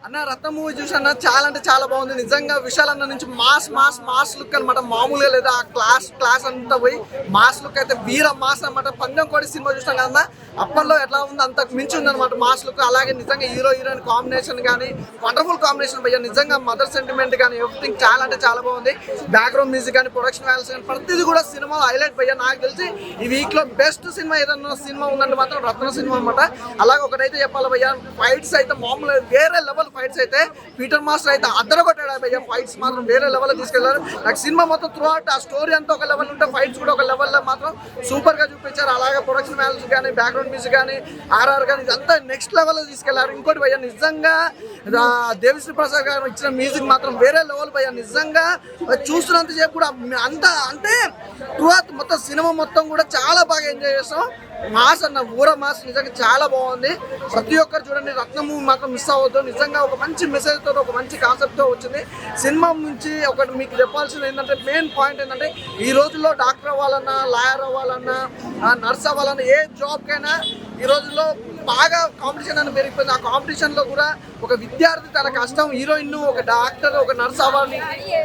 అన్న రత్నం మూవీ చూసాన్న చాలా అంటే చాలా బాగుంది నిజంగా. విశాల్ అన్న నుంచి మాస్ లుక్ అనమాట, మామూలుగా లేదా క్లాస్ అంతా పోయి మాస్ లుక్ అయితే వీర మాస్ అనమాట. పందెం కోడి సినిమా చూసాం కదా, అప్పట్లో ఎట్లా ఉంది అంతకు మించి ఉంది అనమాట మాస్ లుక్. అలాగే నిజంగా హీరోయిన్ కాంబినేషన్ కానీ వండర్ఫుల్ కాంబినేషన్ భయ్య. నిజంగా మదర్ సెంటిమెంట్ కానీ ఎవ్రీథింగ్ చాలా అంటే చాలా బాగుంది. బ్యాక్గ్రౌండ్ మ్యూజిక్ కానీ ప్రొడక్షన్ వాల్యూస్ కానీ ప్రతిదీ కూడా సినిమా హైలైట్ భయ్య. నాకు తెలిసి ఈ వీక్ లో బెస్ట్ సినిమా ఏదన్నా సినిమా ఉందంటే మాత్రం రత్న సినిమా అనమాట. అలాగే ఒకటైతే చెప్పాలి భయ్య, ఫైట్స్ అయితే మామూలు వేరే లెవెల్ ఫైట్స్ అయితే పీటర్ మాస్టర్ అయితే అద్దరగొట్టాడు భయ్య. ఫైట్స్ మాత్రం వేరే లెవెల్ తీసుకెళ్లారు. నాకు సినిమా మొత్తం త్రూ అవుట్ ఆ స్టోరీ అంతా ఒక లెవెల్ ఉంటే ఫైట్స్ కూడా ఒక లెవెల్లో మాత్రం సూపర్ గా చూపించారు. అలాగే ప్రొడక్షన్ వాల్యూస్ కానీ బ్యాక్గ్రౌండ్ మ్యూజిక్ కానీ ఆర్ఆర్ కానీ ఇదంతా నెక్స్ట్ లెవెల్లో తీసుకెళ్లారు. ఇంకోటి భయ్య నిజంగా దేవిశ్రీ ప్రసాద్ గారు ఇచ్చిన మ్యూజిక్ మాత్రం వేరే లెవెల్ భయ్య. నిజంగా చూస్తున్నంత సేపు కూడా అంత అంటే త్రూ అవుట్ మొత్తం సినిమా మొత్తం కూడా చాలా బాగా ఎంజాయ్ చేస్తాం. మాస్ అన్న ఊర మాస్ నిజంగా చాలా బాగుంది. ప్రతి ఒక్కరు చూడండి, రత్న మూవీ మాత్రం మిస్ అవ్వద్దు. నిజంగా ఒక మంచి మెసేజ్ తో ఒక మంచి కాన్సెప్ట్ తో వచ్చింది సినిమా. నుంచి ఒకటి మీకు చెప్పాల్సింది ఏంటంటే, మెయిన్ పాయింట్ ఏంటంటే, ఈ రోజుల్లో డాక్టర్ అవ్వాలన్నా, లాయర్ అవ్వాలన్నా, నర్స్ అవ్వాలన్నా, ఏ జాబ్కైనా ఈ రోజుల్లో బాగా కాంపిటీషన్ అని పెరిగిపోయింది. ఆ కాంపిటీషన్లో కూడా ఒక విద్యార్థి తన కష్టం, హీరోయిన్ ఒక డాక్టర్ ఒక నర్స్ అవ్వాలి,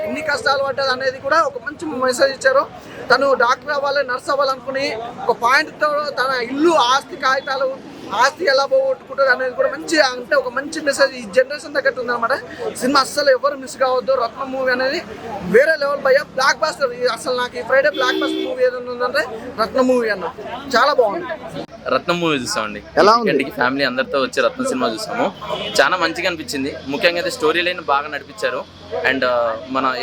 ఎన్ని కష్టాలు పడ్డది అనేది కూడా ఒక మంచి మెసేజ్ ఇచ్చారు. తను డాక్టర్ అవ్వాలి, నర్స్ అవ్వాలనుకుని ఒక పాయింట్తో తన ఇల్లు ఆస్తి కాగితాలు ఆస్తి ఎలా పోగొట్టుకుంటారు అనేది కూడా మంచి అంటే ఒక మంచి మెసేజ్ ఈ జనరేషన్ తగ్గట్టు ఉందన్నమాట. సినిమా అస్సలు ఎవరు మిస్ కావద్దు. రత్న మూవీ అనేది వేరే లెవెల్ భయ్య, బ్లాక్ బాస్టర్. అసలు నాకు ఈ ఫ్రైడే బ్లాక్ బాస్టర్ మూవీ ఏదైనా ఉందంటే రత్న మూవీ అన్న చాలా బాగుంది. రత్నం మూవీ చూసామండి, ఎలా ఉంది? ఫ్యామిలీ అందరితో వచ్చి రత్నం సినిమా చూసాము. చాలా మంచిగా అనిపించింది. ముఖ్యంగా అయితే స్టోరీ లైన్ బాగా నడిపించారు. అండ్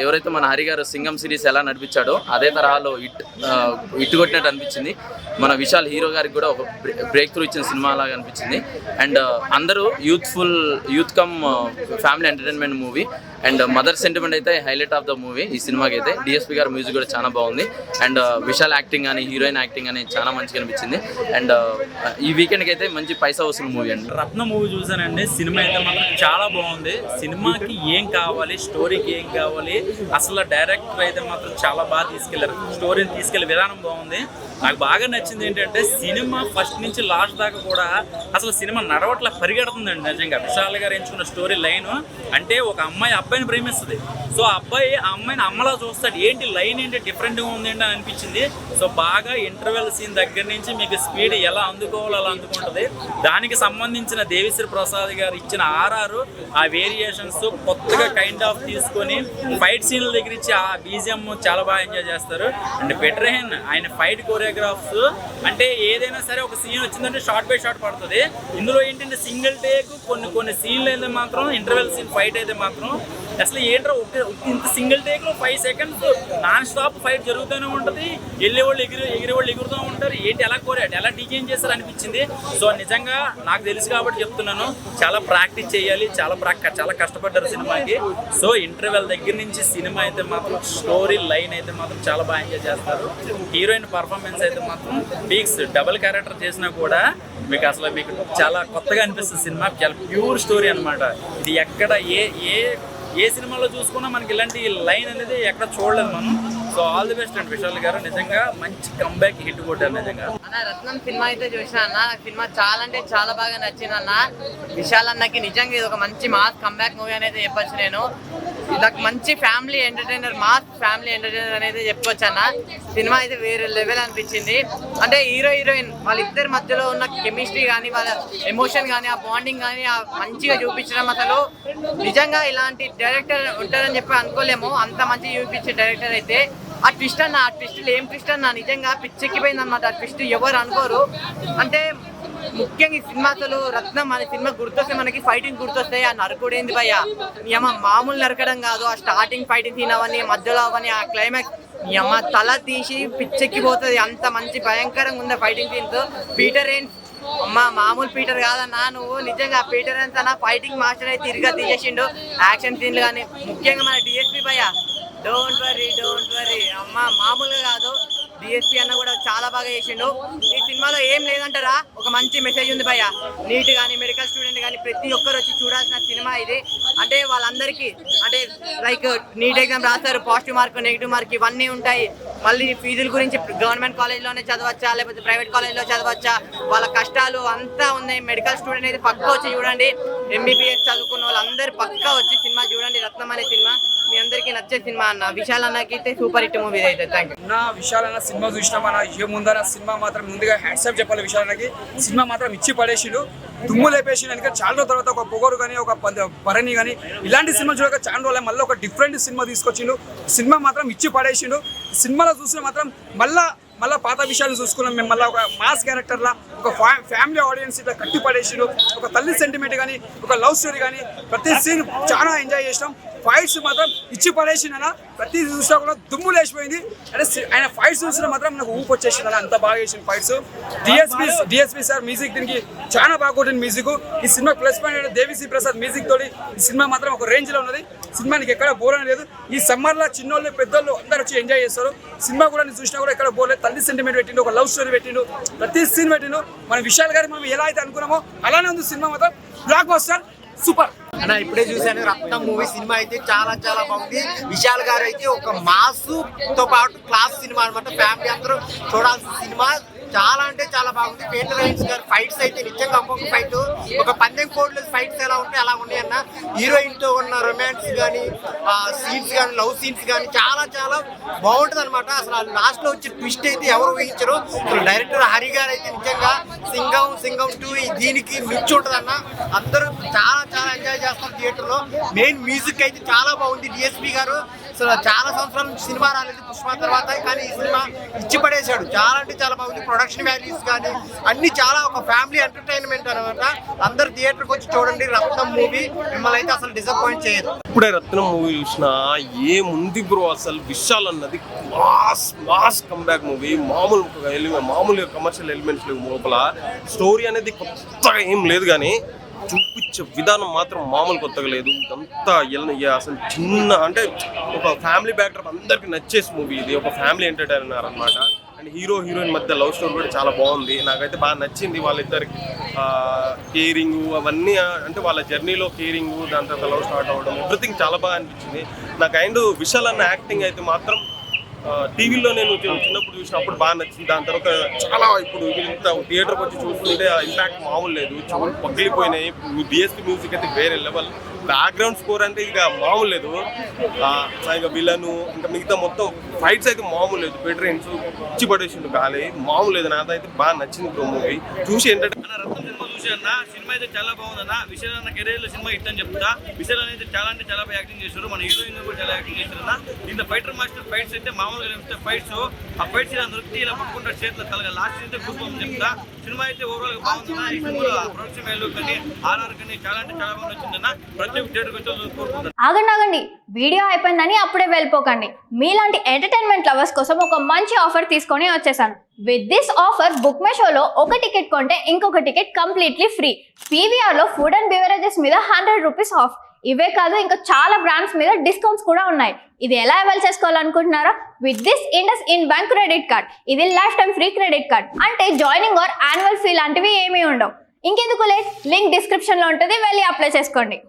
ఎవరైతే మన హరి గారు సింగం సిరీస్ ఎలా నడిపించాడో అదే తరహాలో ఇట్టు కొట్టినట్టు అనిపించింది. మన విశాల్ హీరో గారికి కూడా ఒక బ్రేక్ త్రూ ఇచ్చిన సినిమా లాగా అనిపించింది. అండ్ అందరూ youth come family entertainment movie. And mother sentiment అయితే హైలైట్ ఆఫ్ ద మూవీ ఈ సినిమాకి అయితే. డిఎస్పీ గారు మ్యూజిక్ కూడా చాలా బాగుంది. అండ్ విశాల్ యాక్టింగ్ కానీ హీరోయిన్ యాక్టింగ్ కానీ చాలా మంచిగా అనిపించింది. అండ్ ఈ వీకెండ్కి అయితే మంచి పైసా వసూలు మూవీ అండి. రత్న మూవీ చూసానండి. సినిమా అయితే మాత్రం చాలా బాగుంది. సినిమాకి ఏం కావాలి, స్టోరీకి ఏం కావాలి, అసలు డైరెక్టర్ అయితే మాత్రం చాలా బాగా తీసుకెళ్లారు. స్టోరీని తీసుకెళ్లే విధానం బాగుంది. నాకు బాగా నచ్చింది ఏంటంటే, సినిమా ఫస్ట్ నుంచి లాస్ట్ దాకా కూడా అసలు సినిమా నడవట్లా పరిగెడుతుందండి. నిజంగా విశాల్ గారు ఎంచుకున్న స్టోరీ లైన్ అంటే, ఒక అమ్మాయి అబ్బాయిని ప్రేమిస్తుంది. సో అబ్బాయి ఆ అమ్మాయిని అమ్మలా చూస్తాడు. ఏంటి లైన్ ఏంటి డిఫరెంట్గా ఉంది ఏంటి అని అనిపించింది. సో బాగా ఇంటర్వెల్ సీన్ దగ్గర నుంచి మీకు స్పీడ్ ఎలా అందుకోవాలో అలా అందుకుంటుంది. దానికి సంబంధించిన దేవిశ్రీ ప్రసాద్ గారు ఇచ్చిన ఆర్ఆర్ ఆ వేరియేషన్స్ కొత్తగా కైండ్ ఆఫ్ తీసుకొని ఫైట్ సీన్ల దగ్గర ఇచ్చి ఆ బీజిఎం చాలా బాగా ఎంజాయ్ చేస్తారు. అండ్ బెటర్హెన్ ఆయన ఫైట్ కోరియోగ్రాఫ్స్ అంటే ఏదైనా సరే ఒక సీన్ వచ్చిందంటే షార్ట్ బై షార్ట్ పడుతుంది. ఇందులో ఏంటంటే సింగిల్ టేక్ కొన్ని సీన్లు అయితే మాత్రం ఇంటర్వెల్ సీన్ ఫైట్ అయితే మాత్రం అసలు ఏంటో ఇంత సింగిల్ టేక్లో 5 seconds నాన్ స్టాప్ ఫైట్ జరుగుతూనే ఉంటుంది. వెళ్ళేవాళ్ళు ఎగిరేవాళ్ళు ఎగురుతూ ఉంటారు. ఏంటి ఎలా కోరాడు, ఎలా డిజైన్ చేస్తారు అనిపించింది. సో నిజంగా నాకు తెలుసు కాబట్టి చెప్తున్నాను, చాలా ప్రాక్టీస్ చేయాలి, చాలా కష్టపడ్డారు సినిమాకి. సో ఇంటర్వెల్ దగ్గర నుంచి సినిమా అయితే మాత్రం స్టోరీ లైన్ అయితే మాత్రం చాలా బాగా ఎంజాయ్ చేస్తారు. హీరోయిన్ పర్ఫార్మెన్స్ అయితే మాత్రం పీక్స్. డబుల్ క్యారెక్టర్ చేసినా కూడా మీకు చాలా కొత్తగా అనిపిస్తుంది. సినిమా చాలా ప్యూర్ స్టోరీ అనమాట. ఇది ఎక్కడ ఏ సినిమాలో చూసుకున్నా మనకి ఇలాంటి లైన్ అనేది ఎక్కడ చూడలేదు మనం. సో ఆల్ ది బెస్ట్ అండి విశాల్ గారు. నిజంగా మంచి కంబ్యాక్ హిట్ కొట్టారు నిజంగా. అన్న రత్నం సినిమా అయితే చూసిన అన్న, నాకు సినిమా చాలా అంటే చాలా బాగా నచ్చింది అన్న. విశాల్ అన్నకి నిజంగా ఇది ఒక మంచి మాస్ కంబ్యాక్ మూవీ అనేది చెప్పొచ్చు. నేను నాకు మంచి family entertainer, mass family entertainer అనేది చెప్పొచ్చు అన్న. సినిమా అయితే వేరే లెవెల్ అనిపించింది. అంటే హీరోయిన్ వాళ్ళిద్దరి మధ్యలో ఉన్న కెమిస్ట్రీ కానీ, వాళ్ళ ఎమోషన్ కానీ, ఆ బాండింగ్ కానీ మంచిగా చూపించడం, అసలు నిజంగా ఇలాంటి డైరెక్టర్ ఉంటారని చెప్పి అనుకోలేము. అంత మంచిగా చూపించే డైరెక్టర్ అయితే. ఆ ట్విస్ట్ అన్న, ఆ ట్విస్ట్లు ఏం ట్విస్ట్ అన్న, నిజంగా పిచ్చెక్కిపోయింది అనమాట. ఆ ట్విస్ట్ ఎవరు అనుకోరు. అంటే ముఖ్యంగా ఈ సినిమా అసలు రత్నం అనే సినిమా గుర్తొస్తే మనకి ఫైటింగ్ గుర్తొస్తాయి. ఆ నరకుడు ఏంది భయ్య, మామూలు నరకడం కాదు. ఆ స్టార్టింగ్ ఫైటింగ్ సీన్ అవన్నీ, మధ్యలో అవన్నీ, ఆ క్లైమాక్స్ తల తీసి పిచ్చెక్కిపోతుంది. అంత మంచి భయంకరంగా ఉంది ఫైటింగ్ సీన్స్. పీటర్ రేన్స్ మామూలు పీటర్ కాదన్నా నువ్వు. నిజంగా పీటర్ రేన్స్ అన్న ఫైటింగ్ మాస్టర్ అయితే తిరిగా తీసేసిండు. యాక్షన్ సీన్లు కానీ, ముఖ్యంగా మన డిఎస్పీ భయ్య డోంట్ వరీ మామూలుగా కాదు. డిఎస్పీ అన్న కూడా చాలా బాగా చేసిండు. ఈ సినిమాలో ఏం లేదంటారా, ఒక మంచి మెసేజ్ ఉంది భయ్య. నీట్ కానీ, మెడికల్ స్టూడెంట్ కానీ ప్రతి ఒక్కరు వచ్చి చూడాల్సిన సినిమా ఇది. అంటే వాళ్ళందరికీ అంటే లైక్ నీట్ ఎగ్జామ్ రాస్తారు, పాజిటివ్ మార్క్ నెగిటివ్ మార్క్ ఇవన్నీ ఉంటాయి. మళ్ళీ ఫీజుల గురించి గవర్నమెంట్ కాలేజ్లోనే చదవచ్చా లేకపోతే ప్రైవేట్ కాలేజ్లో చదవచ్చా, వాళ్ళ కష్టాలు అంతా ఉన్నాయి. మెడికల్ స్టూడెంట్ అయితే పక్కా వచ్చి చూడండి, ఎంబీబీఎస్ చదువుకున్న వాళ్ళందరూ పక్కా వచ్చి సినిమా చూడండి. రత్నం అనే సినిమా మీ అందరికీ నచ్చే సినిమా అన్న. విశాల్ అన్నకి అయితే సూపర్ హిట్ మూవీ అయితే. Thank you. నా విశాల్ అన్న సినిమా చూసినాం అన్న, ఏముందన్న సినిమా మాత్రం ముందుగా హ్యాట్సాప్ చెప్పాలి విశాల్ అన్నకి. సినిమా మాత్రం ఇచ్చి పడేసిండు, దుమ్ము లేపేసిండు. ఎందుకంటే చాలా రోజుల తర్వాత ఒక పొగరు కానీ ఒక భరణి కానీ ఇలాంటి సినిమా చూడక చాలా రోజులు మళ్ళీ ఒక డిఫరెంట్ సినిమా తీసుకొచ్చిండు. సినిమా మాత్రం ఇచ్చి పడేసిండు. సినిమాలో చూసిన మాత్రం మళ్ళీ పాత విషయాలు చూసుకున్నాం మేము. మళ్ళీ ఒక మాస్ క్యారెక్టర్లా ఒక ఫ్యామిలీ ఆడియన్స్ ఇట్లా కట్టి పడేసిండు. ఒక తల్లి సెంటిమెంట్ కానీ ఒక లవ్ స్టోరీ కానీ ప్రతి సీన్ చాలా ఎంజాయ్ చేసినాం. ఫైట్స్ మాత్రం ఇచ్చి పడేసిందన్న, ప్రతి చూసినా కూడా దుమ్ము లేచిపోయింది. అంటే ఆయన ఫైట్స్ చూసినా మాత్రం నాకు ఊపు వచ్చేసింది అన్న, అంత బాగా చేసిన ఫైట్స్. డిఎస్పీ సార్ మ్యూజిక్ దీనికి చాలా బాగా కొట్టింది మ్యూజిక్. ఈ cinema plus point Devi Sri Prasad music తోటి ఈ సినిమా మాత్రం ఒక రేంజ్ లో ఉన్నది. సినిమానికి ఎక్కడ బోర్ అనేది లేదు. ఈ సమ్మర్ లో చిన్నోళ్ళు పెద్దోళ్ళు అందరూ వచ్చి ఎంజాయ్ చేస్తారు. సినిమా కూడా నేను చూసినా కూడా ఎక్కడ బోర్ లేదు. తల్లి సెంటిమెంట్ పెట్టిండు, ఒక లవ్ స్టోరీ పెట్టిండు, ప్రతి సీన్ పెట్టిండు. మన విశాల్ గారి మనం ఎలా అయితే అనుకున్నామో అలానే ఉంది సినిమా. మాత్రం బ్లాక్ బస్టర్, సూపర్ అన్న. ఇప్పుడే చూశాను రత్నం మూవీ. సినిమా అయితే చాలా చాలా బాగుంది. విశాల్ గారు అయితే ఒక మాసు తో పాటు క్లాస్ సినిమా అనమాట. ఫ్యామిలీ అందరూ చూడాల్సిన సినిమా. చాలా అంటే చాలా బాగుంది. పీటర్ రైన్స్ గారు ఫైట్స్ అయితే నిజంగా ఒక్కొక్క ఫైట్ ఒక పందెం కోడ్లు ఫైట్స్ ఎలా ఉంటాయి అలా ఉన్నాయి అన్న. హీరోయిన్ తో ఉన్న రొమాన్స్ కానీ సీన్స్ కానీ లవ్ సీన్స్ కానీ చాలా చాలా బాగుంటుంది అనమాట. అసలు లాస్ట్ లో వచ్చే ట్విస్ట్ అయితే ఎవరు ఊహించరు. అసలు డైరెక్టర్ హరి గారు అయితే నిజంగా సింగం 2 దీనికి మించి ఉంటుంది అన్న. అందరూ చాలా చాలా ఎంజాయ్ చేస్తారు థియేటర్ లో. మెయిన్ మ్యూజిక్ అయితే చాలా బాగుంది. డిఎస్పీ గారు అసలు చాలా సంవత్సరాల నుంచి సినిమా రాలేదు పుష్ప తర్వాత, కానీ ఈ సినిమా ఇచ్చి పడేశాడు. చాలా అంటే చాలా బాగుంది. ప్రొడక్షన్ వాల్యూస్ కానీ అన్ని చాలా ఒక ఫ్యామిలీ ఎంటర్టైన్మెంట్ అనమాట. అందరు థియేటర్కి వచ్చి చూడండి రత్నం మూవీ. మిమ్మల్ని అయితే అసలు డిసప్పాయింట్ చేయదు. ఇప్పుడే రత్నం మూవీ చూసిన ఏముంది బ్రో, అసలు విశాల్ అన్నది మాస్ కంబ్యాక్ మూవీ. మామూలు కమర్షియల్ ఎలిమెంట్స్ లేవు లోపల. స్టోరీ అనేది కొత్తగా ఏం లేదు, కానీ చూపించే విధానం మాత్రం మామూలు కొత్తగా లేదు. అంతా అసలు చిన్న అంటే ఒక ఫ్యామిలీ బ్యాక్డ్రాప్ అందరికి నచ్చేసి మూవీ ఇది. ఒక ఫ్యామిలీ ఎంటర్టైనర్ అనమాట. అండ్ హీరోయిన్ మధ్య లవ్ స్టోరీ కూడా చాలా బాగుంది. నాకైతే బాగా నచ్చింది. వాళ్ళిద్దరికి కేరింగ్ అవన్నీ, అంటే వాళ్ళ జర్నీలో కేరింగ్, దాని తర్వాత లవ్ స్టార్ట్ అవ్వడం, ఎవ్రీథింగ్ చాలా బాగా అనిపించింది నాకు. అండ్ విశాల్ అన్న యాక్టింగ్ అయితే మాత్రం టీవీలో నేను చిన్నప్పుడు చూసినప్పుడు బాగా నచ్చింది. దాని తర్వాత చాలా ఇప్పుడు ఇంత థియేటర్కి వచ్చి చూస్తుంటే ఆ ఇంపాక్ట్ మామూలు లేదు. చెవులు పగిలిపోయినాయి. డిఎస్పీ మ్యూజిక్ అయితే వేరే లెవెల్. బ్యాక్గ్రౌండ్ స్కోర్ అంటే ఇక మామూలు లేదు. ఇక విలను ఇంకా మిగతా మొత్తం ఫైట్స్ అయితే మామూలు లేదు. పీటర్ రైన్స్ ఇచ్చి పడేసిండు గాలి, మామూలు లేదు. నాకైతే బాగా నచ్చింది బ్రో మూవీ చూసి. ఏంటంటే రత్నం సినిమా చూసి అన్న, సినిమా అయితే చాలా బాగుందన్న. విశాల్ అన్న కెరీర్ లో సినిమా హిట్ అని చెప్తా. విశాల్ అయితే చాలా అంటే చాలా బాగా యాక్టింగ్ చేశారు. మన హీరోయిన్ కూడా చాలా యాక్టింగ్ చేశారన్న. ఇంత ఫైటర్ మాస్టర్ ఫైట్స్ అయితే మామూలుగా ఫైట్స్, ఆ ఫైట్స్ ఇలా నృత్తి ఇలా పట్టుకుంటారు చేతిలో కలగా. లాస్ట్ అయితే గుర్తు చెప్తా. సినిమా అయితే ఓవరాల్ గా బాగుందన్న. ఈ సినిమాలో ప్రొడక్షన్ వాల్యూ కానీ ఆర్ఆర్ కానీ చాలా అంటే చాలా బాగా వచ్చిందన్న. ప్రతి ఒక్క థియేటర్కి వచ్చి కోరుకుంటారు. ఆగండి, వీడియో అయిపోయిందని అప్పుడే వెళ్ళిపోకండి. మీలాంటి ఎంటర్టైన్మెంట్ లవర్స్ కోసం ఒక మంచి ఆఫర్ తీసుకొని వచ్చేసాను. With this offer book my షోలో ఒక టికెట్ కొంటే ఇంకొక టికెట్ కంప్లీట్లీ ఫ్రీ. పీవీఆర్లో ఫుడ్ అండ్ బెవరేజెస్ మీద 100 రూపీస్ ఆఫ్. ఇవే కాదు, ఇంకా చాలా బ్రాండ్స్ మీద డిస్కౌంట్స్ కూడా ఉన్నాయి. ఇది ఎలా అవైల్ చేసుకోవాలనుకుంటున్నారా? With this IndusInd bank credit card. ఇది lifetime free credit card. అంటే జాయినింగ్ ఆర్ యాన్యువల్ ఫీ లాంటివి ఏమీ ఉండవు. ఇంకెందుకు లేట్, లింక్ డిస్క్రిప్షన్లో ఉంటుంది, వెళ్ళి అప్లై చేసుకోండి.